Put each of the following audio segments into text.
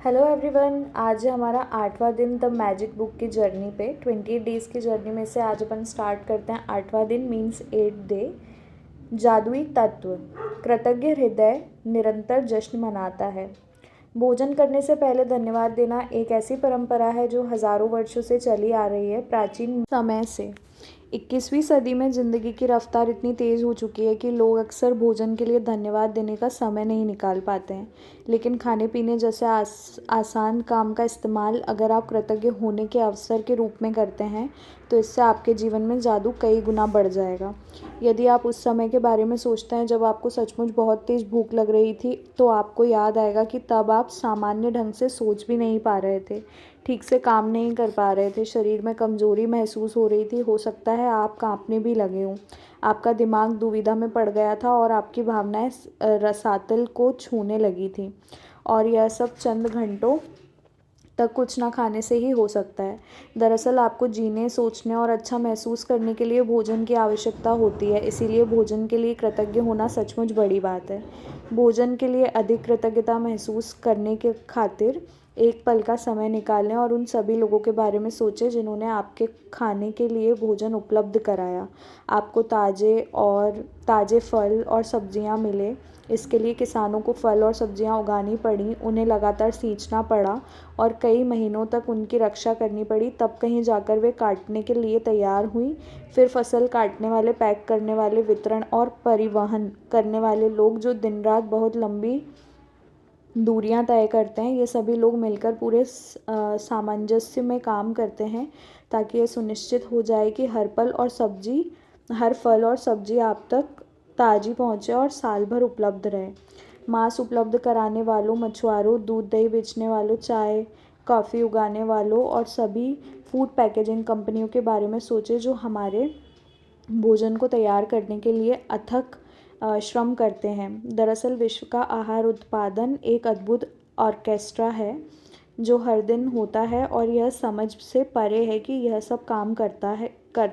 Hello everyone. आज है हमारा 8वां दिन द मैजिक बुक की जर्नी पे। 28 डेज़ की जर्नी में से आज अपन स्टार्ट करते हैं 8वां दिन मीन्स 8th डे। जादुई तत्व। कृतज्ञ हृदय निरंतर जश्न मनाता है। भोजन करने से पहले धन्यवाद देना एक ऐसी परंपरा है जो हजारों वर्षों से चली आ रही है, प्राचीन समय से। 21वीं सदी में ज़िंदगी की रफ्तार इतनी तेज़ हो चुकी है कि लोग अक्सर भोजन के लिए धन्यवाद देने का समय नहीं निकाल पाते हैं। लेकिन खाने पीने जैसे आसान काम का इस्तेमाल अगर आप कृतज्ञ होने के अवसर के रूप में करते हैं तो इससे आपके जीवन में जादू कई गुना बढ़ जाएगा। यदि आप उस समय के बारे में सोचते हैं जब आपको सचमुच बहुत तेज़ भूख लग रही थी, तो आपको याद आएगा कि तब आप सामान्य ढंग से सोच भी नहीं पा रहे थे, ठीक से काम नहीं कर पा रहे थे, शरीर में कमज़ोरी महसूस हो रही थी, हो सकता है आप कांपने भी लगे हों, आपका दिमाग दुविधा में पड़ गया था और आपकी भावनाएं रसातल को छूने लगी थी। और यह सब चंद घंटों तक कुछ ना खाने से ही हो सकता है। दरअसल आपको जीने, सोचने और अच्छा महसूस करने के लिए भोजन की आवश्यकता होती है, इसीलिए भोजन के लिए कृतज्ञ होना सचमुच बड़ी बात है। भोजन के लिए अधिक कृतज्ञता महसूस करने के खातिर एक पल का समय निकालें और उन सभी लोगों के बारे में सोचें जिन्होंने आपके खाने के लिए भोजन उपलब्ध कराया। आपको ताज़े फल और सब्जियां मिले, इसके लिए किसानों को फल और सब्जियां उगानी पड़ी, उन्हें लगातार सींचना पड़ा और कई महीनों तक उनकी रक्षा करनी पड़ी, तब कहीं जाकर वे काटने के लिए तैयार हुई। फिर फसल काटने वाले, पैक करने वाले, वितरण और परिवहन करने वाले लोग जो दिन रात बहुत लंबी दूरियां तय करते हैं, ये सभी लोग मिलकर पूरे सामंजस्य में काम करते हैं ताकि ये सुनिश्चित हो जाए कि हर फल और सब्जी आप तक ताज़ी पहुँचे और साल भर उपलब्ध रहे। मांस उपलब्ध कराने वालों, मछुआरों, दूध दही बेचने वालों, चाय कॉफ़ी उगाने वालों और सभी फूड पैकेजिंग कंपनियों के बारे में सोचें जो हमारे भोजन को तैयार करने के लिए अथक श्रम करते हैं। दरअसल विश्व का आहार उत्पादन एक अद्भुत ऑर्केस्ट्रा है जो हर दिन होता है और यह समझ से परे है कि यह सब काम करता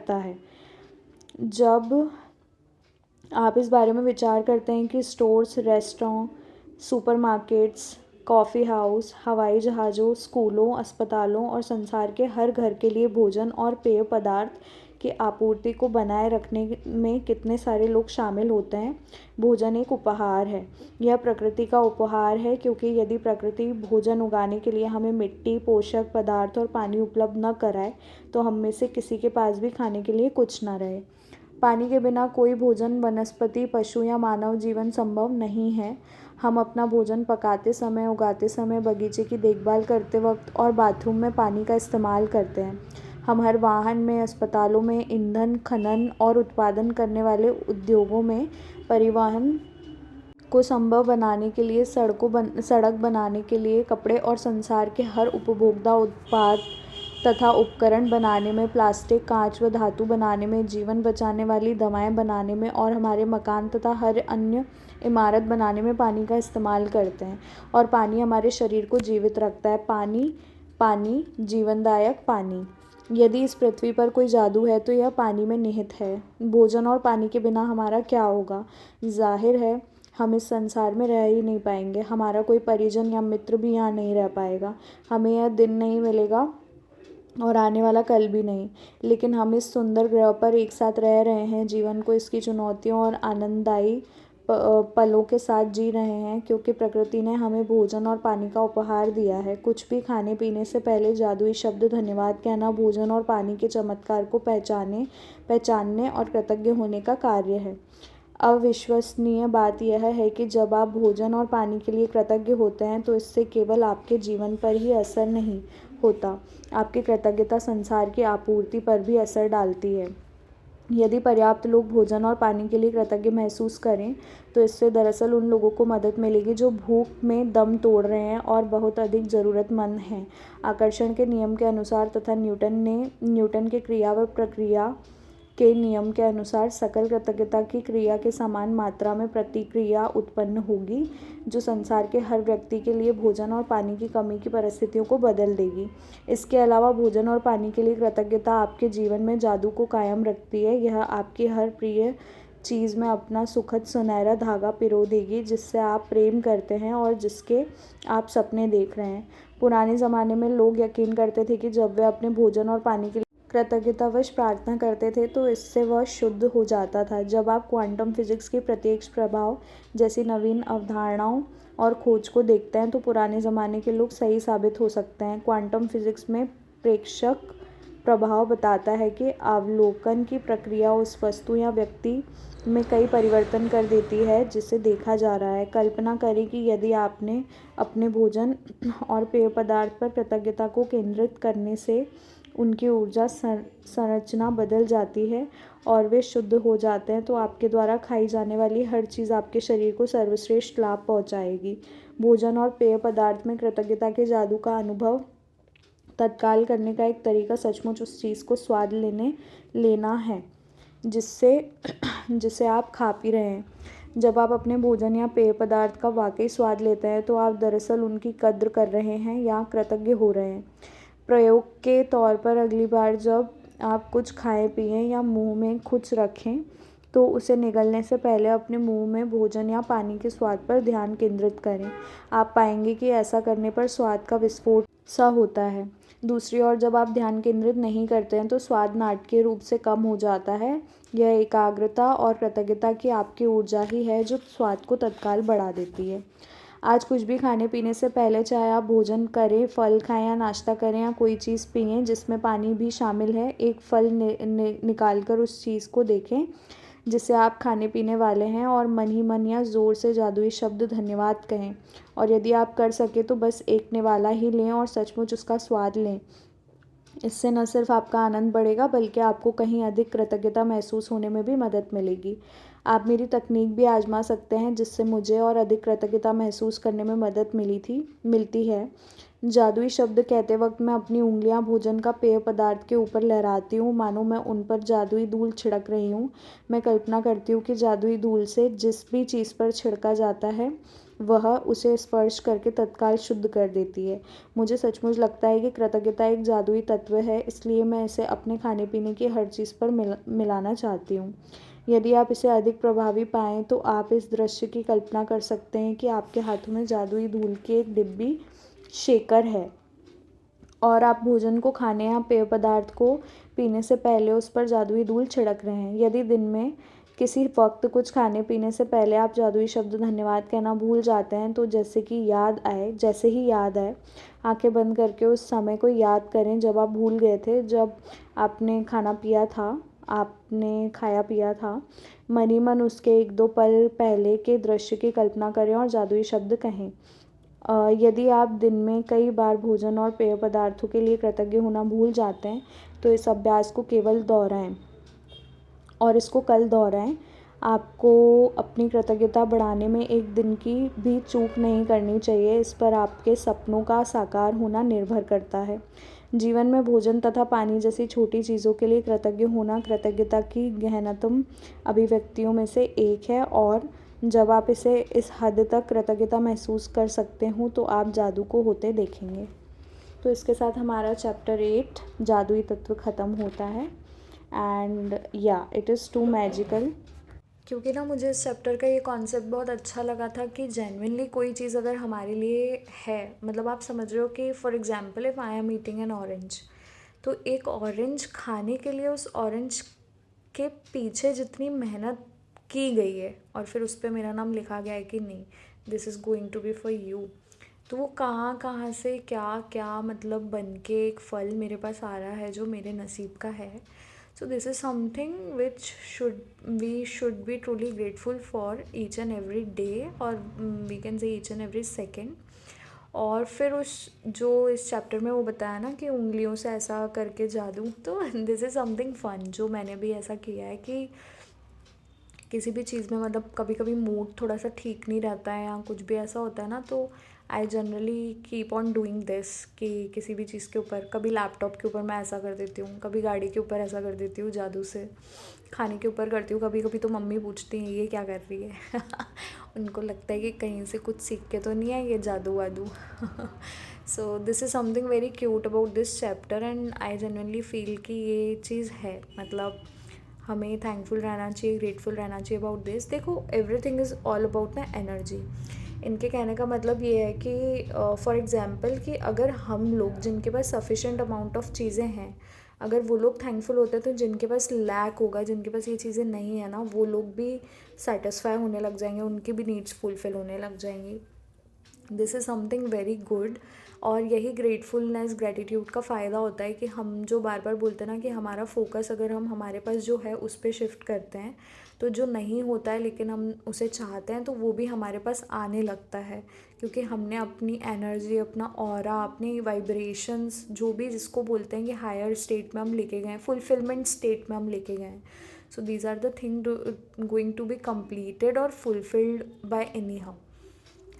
है। जब आप इस बारे में विचार करते हैं कि stores, restaurant, supermarkets, coffee house, हवाई जहाज़ों, स्कूलों, अस्पतालों और संसार के हर घर के लिए भोजन और पेय पदार्थ की आपूर्ति को बनाए रखने में कितने सारे लोग शामिल होते हैं। भोजन एक उपहार है। यह प्रकृति का उपहार है, क्योंकि यदि प्रकृति भोजन उगाने के लिए हमें मिट्टी, पोषक पदार्थ और पानी उपलब्ध न कराए तो हम में से किसी के पास भी खाने के लिए कुछ न रहे। पानी के बिना कोई भोजन, वनस्पति, पशु या मानव जीवन संभव नहीं है। हम अपना भोजन पकाते समय, उगाते समय, बगीचे की देखभाल करते वक्त और बाथरूम में पानी का इस्तेमाल करते हैं। हम हर वाहन में, अस्पतालों में, ईंधन खनन और उत्पादन करने वाले उद्योगों में, परिवहन को संभव बनाने के लिए, सड़क बनाने के लिए, कपड़े और संसार के हर उपभोक्ता उत्पाद तथा उपकरण बनाने में, प्लास्टिक, कांच व धातु बनाने में, जीवन बचाने वाली दवाएं बनाने में और हमारे मकान तथा हर अन्य इमारत बनाने में पानी का इस्तेमाल करते हैं। और पानी हमारे शरीर को जीवित रखता है। पानी, पानी, जीवनदायक पानी। यदि इस पृथ्वी पर कोई जादू है तो यह पानी में निहित है। भोजन और पानी के बिना हमारा क्या होगा? जाहिर है हम इस संसार में रह ही नहीं पाएंगे। हमारा कोई परिजन या मित्र भी यहाँ नहीं रह पाएगा। हमें यह दिन नहीं मिलेगा और आने वाला कल भी नहीं। लेकिन हम इस सुंदर ग्रह पर एक साथ रह रहे हैं, जीवन को इसकी चुनौतियों और आनंददायी पलों के साथ जी रहे हैं, क्योंकि प्रकृति ने हमें भोजन और पानी का उपहार दिया है। कुछ भी खाने पीने से पहले जादुई शब्द धन्यवाद कहना भोजन और पानी के चमत्कार को पहचानने और कृतज्ञ होने का कार्य है। अविश्वसनीय बात यह है कि जब आप भोजन और पानी के लिए कृतज्ञ होते हैं तो इससे केवल आपके जीवन पर ही असर नहीं होता, आपकी कृतज्ञता संसार की आपूर्ति पर भी असर डालती है। यदि पर्याप्त लोग भोजन और पानी के लिए कृतज्ञ महसूस करें तो इससे दरअसल उन लोगों को मदद मिलेगी जो भूख में दम तोड़ रहे हैं और बहुत अधिक ज़रूरतमंद हैं। आकर्षण के नियम के अनुसार तथा न्यूटन के क्रिया व प्रक्रिया के नियम के अनुसार सकल कृतज्ञता की क्रिया के समान मात्रा में प्रतिक्रिया उत्पन्न होगी, जो संसार के हर व्यक्ति के लिए भोजन और पानी की कमी की परिस्थितियों को बदल देगी। इसके अलावा भोजन और पानी के लिए कृतज्ञता आपके जीवन में जादू को कायम रखती है। यह आपकी हर प्रिय चीज़ में अपना सुखद सुनहरा धागा पिरो देगी, जिससे आप प्रेम करते हैं और जिसके आप सपने देख रहे हैं। पुराने ज़माने में लोग यकीन करते थे कि जब वे अपने भोजन और पानी के लिए कृतज्ञतावश प्रार्थना करते थे तो इससे वह शुद्ध हो जाता था। जब आप क्वांटम फिजिक्स के प्रत्यक्ष प्रभाव जैसी नवीन अवधारणाओं और खोज को देखते हैं तो पुराने ज़माने के लोग सही साबित हो सकते हैं। क्वांटम फिजिक्स में प्रेक्षक प्रभाव बताता है कि अवलोकन की प्रक्रिया उस वस्तु या व्यक्ति में कई परिवर्तन कर देती है जिसे देखा जा रहा है। कल्पना करें कि यदि आपने अपने भोजन और पेय पदार्थ पर कृतज्ञता को केंद्रित करने से उनकी ऊर्जा संरचना बदल जाती है और वे शुद्ध हो जाते हैं, तो आपके द्वारा खाई जाने वाली हर चीज़ आपके शरीर को सर्वश्रेष्ठ लाभ पहुंचाएगी। भोजन और पेय पदार्थ में कृतज्ञता के जादू का अनुभव तत्काल करने का एक तरीका सचमुच उस चीज़ को स्वाद लेना है जिसे आप खा पी रहे हैं। जब आप अपने भोजन या पेय पदार्थ का वाकई स्वाद लेते हैं तो आप दरअसल उनकी कद्र कर रहे हैं या कृतज्ञ हो रहे हैं। प्रयोग के तौर पर अगली बार जब आप कुछ खाएं पिएं या मुंह में कुछ रखें तो उसे निगलने से पहले अपने मुंह में भोजन या पानी के स्वाद पर ध्यान केंद्रित करें। आप पाएंगे कि ऐसा करने पर स्वाद का विस्फोट सा होता है। दूसरी ओर जब आप ध्यान केंद्रित नहीं करते हैं तो स्वाद नाटकीय रूप से कम हो जाता है। यह एकाग्रता और कृतज्ञता की आपकी ऊर्जा ही है जो स्वाद को तत्काल बढ़ा देती है। आज कुछ भी खाने पीने से पहले, चाहे आप भोजन करें, फल खाएं या नाश्ता करें या कोई चीज़ पिएं जिसमें पानी भी शामिल है, एक फल निकाल कर उस चीज़ को देखें जिसे आप खाने पीने वाले हैं और मन ही मन या ज़ोर से जादुई शब्द धन्यवाद कहें। और यदि आप कर सके तो बस एक निवाला ही लें और सचमुच उसका स्वाद लें। इससे न सिर्फ आपका आनंद बढ़ेगा बल्कि आपको कहीं अधिक कृतज्ञता महसूस होने में भी मदद मिलेगी। आप मेरी तकनीक भी आजमा सकते हैं जिससे मुझे और अधिक कृतज्ञता महसूस करने में मदद मिलती है। जादुई शब्द कहते वक्त मैं अपनी उंगलियां भोजन का पेय पदार्थ के ऊपर लहराती हूँ, मानो मैं उन पर जादुई धूल छिड़क रही हूँ। मैं कल्पना करती हूँ कि जादुई धूल से जिस भी चीज़ पर छिड़का जाता है वह उसे स्पर्श करके तत्काल शुद्ध कर देती है। मुझे सचमुच लगता है कि कृतज्ञता एक जादुई तत्व है, इसलिए मैं इसे अपने खाने पीने की हर चीज़ पर मिलाना चाहती हूँ। यदि आप इसे अधिक प्रभावी पाएँ तो आप इस दृश्य की कल्पना कर सकते हैं कि आपके हाथों में जादुई धूल की एक डिब्बी शेकर है और आप भोजन को खाने या पेय पदार्थ को पीने से पहले उस पर जादुई धूल छिड़क रहे हैं। यदि दिन में किसी वक्त कुछ खाने पीने से पहले आप जादुई शब्द धन्यवाद कहना भूल जाते हैं तो जैसे ही याद आए आंखें बंद करके उस समय को याद करें जब आप भूल गए थे, जब आपने खाया पिया था। मन ही मन उसके एक दो पल पहले के दृश्य की कल्पना करें और जादुई शब्द कहें। यदि आप दिन में कई बार भोजन और पेय पदार्थों के लिए कृतज्ञ होना भूल जाते हैं तो इस अभ्यास को केवल दोहराएं और इसको कल दोहराएं। आपको अपनी कृतज्ञता बढ़ाने में एक दिन की भी चूक नहीं करनी चाहिए। इस पर आपके सपनों का साकार होना निर्भर करता है। जीवन में भोजन तथा पानी जैसी छोटी चीज़ों के लिए कृतज्ञ होना कृतज्ञता की गहनतम अभिव्यक्तियों में से एक है और जब आप इसे इस हद तक कृतज्ञता महसूस कर सकते हो तो आप जादू को होते देखेंगे। तो इसके साथ हमारा चैप्टर 8 जादुई तत्व ख़त्म होता है। एंड या इट इज़ टू मैजिकल, क्योंकि ना मुझे इस चैप्टर का ये कॉन्सेप्ट बहुत अच्छा लगा था कि जेन्युइनली कोई चीज़ अगर हमारे लिए है, मतलब आप समझ रहे हो कि for example if I am eating N orange, तो एक ऑरेंज खाने के लिए उस ऑरेंज के पीछे जितनी मेहनत की गई है और फिर उस पर मेरा नाम लिखा गया है कि नहीं, this is going to be for you, तो वो कहाँ कहाँ से क्या क्या मतलब बन के एक फल मेरे पास आ रहा है जो मेरे नसीब का है। So this is something which we should be truly grateful for each and every day, or we can say each and every second. और फिर जो इस चैप्टर में वो बताया ना कि उंगलियों से ऐसा करके जादू, तो दिस इज़ समथिंग फन जो मैंने भी ऐसा किया है कि किसी भी चीज़ में मतलब कभी कभी मूड थोड़ा सा ठीक नहीं रहता है या कुछ भी ऐसा होता है ना, तो I generally keep on doing this कि किसी भी चीज़ के ऊपर, कभी लैपटॉप के ऊपर मैं ऐसा कर देती हूँ, कभी गाड़ी के ऊपर ऐसा कर देती हूँ जादू से, खाने के ऊपर करती हूँ। कभी कभी तो मम्मी पूछती हैं ये क्या कर रही है उनको लगता है कि कहीं से कुछ सीख के तो नहीं है ये जादू वादू so this is something very cute about this chapter and I genuinely feel कि ये चीज़ है, मतलब हमें थैंकफुल रहना चाहिए, ग्रेटफुल रहना चाहिए अबाउट दिस। देखो, एवरीथिंग इज़ ऑल अबाउट ना एनर्जी। इनके कहने का मतलब ये है कि फॉर एग्ज़ाम्पल कि अगर हम लोग जिनके पास सफिशेंट अमाउंट ऑफ चीज़ें हैं, अगर वो लोग थैंकफुल होते हैं, तो जिनके पास लैक होगा, जिनके पास ये चीज़ें नहीं है ना, वो लोग भी सेटिस्फाई होने लग जाएंगे, उनकी भी नीड्स फुलफ़िल होने लग जाएंगी। This is something very good. और यही ग्रेटफुलनेस, ग्रेटिट्यूड का फ़ायदा होता है कि हम जो बार बार बोलते हैं ना कि हमारा फोकस अगर हम हमारे पास जो है उस पर शिफ्ट करते हैं, तो जो नहीं होता है लेकिन हम उसे चाहते हैं, तो वो भी हमारे पास आने लगता है, क्योंकि हमने अपनी एनर्जी, अपना ऑरा, अपनी वाइब्रेशंस, जो भी जिसको बोलते हैं कि हायर स्टेट में हम लेके गए, फुलफिलमेंट स्टेट में हम लेके गए। So these are the thing going to be completed और फुलफिल्ड बाय एनी हाउ,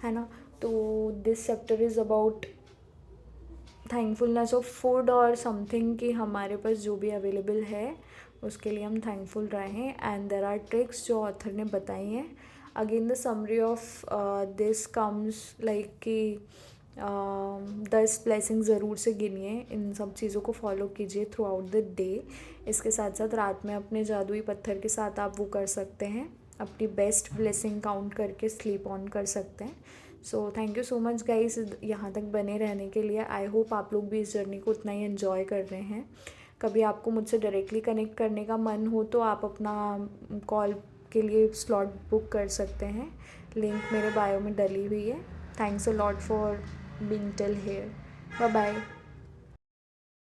है ना। तो this chapter is about thankfulness of food और समथिंग कि हमारे पास जो भी अवेलेबल है उसके लिए हम थैंकफुल रहें। एंड देर आर ट्रिक्स जो ऑथर ने बताई हैं। Again the summary of this comes like कि 10 ब्लेसिंग ज़रूर से गिनिए, इन सब चीज़ों को फॉलो कीजिए थ्रू आउट द डे। इसके साथ साथ रात में अपने जादुई पत्थर के साथ आप वो कर सकते हैं, अपनी बेस्ट ब्लेसिंग काउंट करके स्लीप ऑन कर सकते हैं। So thank you so much guys यहाँ तक बने रहने के लिए। आई होप आप लोग भी इस जर्नी को उतना ही एन्जॉय कर रहे हैं। कभी आपको मुझसे डायरेक्टली कनेक्ट करने का मन हो तो आप अपना कॉल के लिए स्लॉट बुक कर सकते हैं, लिंक मेरे बायो में डली हुई है। Thanks a lot for being till here. Bye bye.